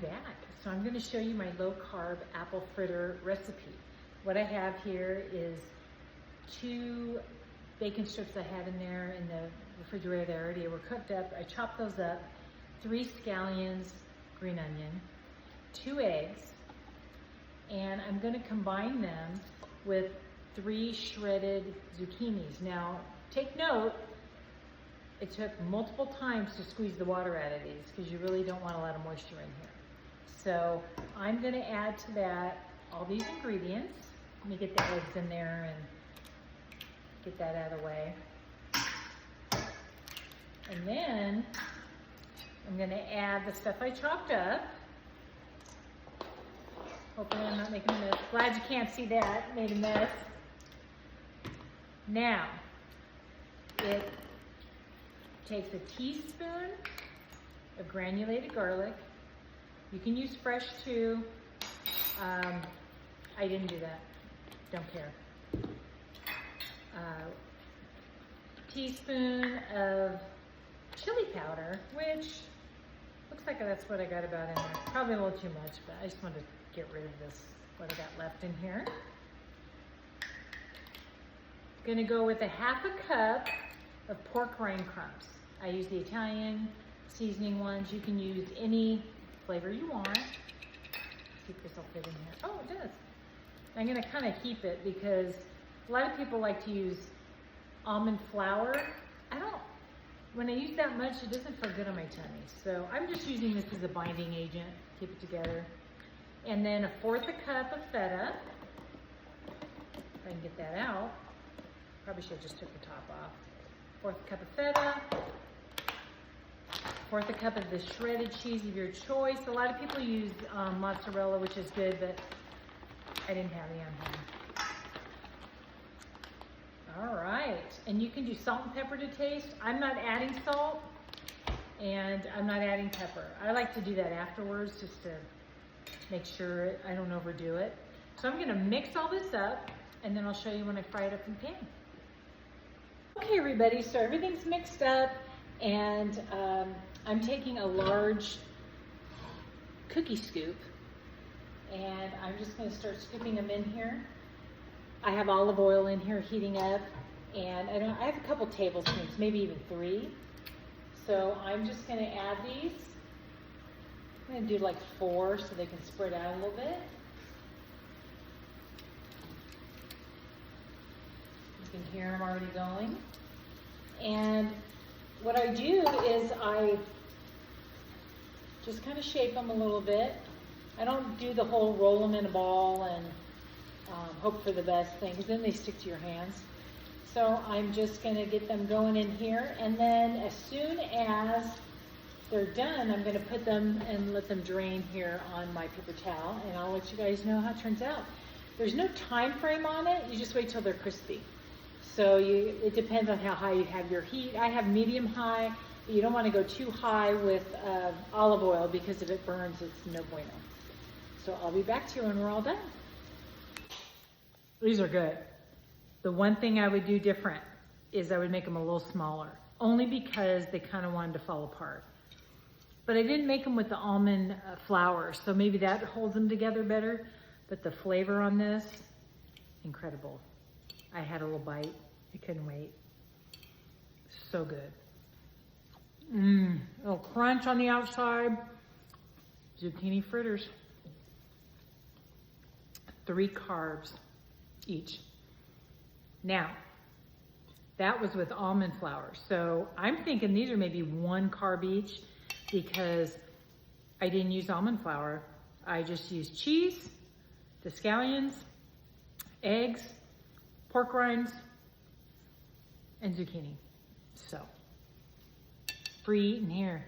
back. So I'm going to show you my low-carb apple fritter recipe. What I have here is 2 bacon strips I had in there in the refrigerator. They already were cooked up. I chopped those up. 3 scallions, green onion, 2 eggs, and I'm going to combine them with 3 shredded zucchinis. Now, take note, it took multiple times to squeeze the water out of these because you really don't want a lot of moisture in here. So I'm going to add to that all these ingredients. Let me get the eggs in there and get that out of the way. And then I'm going to add the stuff I chopped up. Hopefully I'm not making a mess. Glad you can't see that. Made a mess. Now, it takes a teaspoon of granulated garlic. You can use fresh too. I didn't do that. Don't care. Teaspoon of chili powder, which looks like that's what I got about in there. Probably a little too much, but I just wanted to get rid of this, what I got left in here. Gonna go with a 1/2 cup of pork rind crumbs. I use the Italian seasoning ones. You can use any flavor you want. See if this will fit in here. Oh, it does. I'm gonna kind of keep it because a lot of people like to use almond flour. When I use that much, it doesn't feel good on my tummy. So I'm just using this as a binding agent, keep it together. And then 1/4 cup of feta. If I can get that out. Probably should have just took the top off. 1/4 cup of feta. 1/4 cup of the shredded cheese of your choice. A lot of people use mozzarella, which is good, but I didn't have any on hand. All right, and you can do salt and pepper to taste. I'm not adding salt, and I'm not adding pepper. I like to do that afterwards just to make sure I don't overdo it. So I'm gonna mix all this up, and then I'll show you when I fry it up in the pan. Okay, everybody, so everything's mixed up, and I'm taking a large cookie scoop, and I'm just gonna start scooping them in here. I have olive oil in here heating up, and I have a couple tablespoons, maybe even 3. So I'm just gonna add these. I'm gonna do like 4 so they can spread out a little bit. You can hear them already going. And what I do is I just kind of shape them a little bit. I don't do the whole roll them in a ball and hope for the best thing, because then they stick to your hands. So I'm just going to get them going in here, and then as soon as they're done, I'm going to put them and let them drain here on my paper towel, and I'll let you guys know how it turns out. There's no time frame on it. You just wait till they're crispy. So it depends on how high you have your heat. I have medium high, but you don't want to go too high with olive oil, because if it burns, it's no bueno. So I'll be back to you when we're all done. These are good. The one thing I would do different is I would make them a little smaller, only because they kind of wanted to fall apart. But I didn't make them with the almond flour, so maybe that holds them together better. But the flavor on this, incredible. I had a little bite. I couldn't wait. So good. A little crunch on the outside. Zucchini fritters. 3 carbs each. Now, that was with almond flour. So I'm thinking these are maybe 1 carb each, because I didn't use almond flour. I just used cheese, the scallions, eggs, pork rinds, and zucchini. So, free eating here.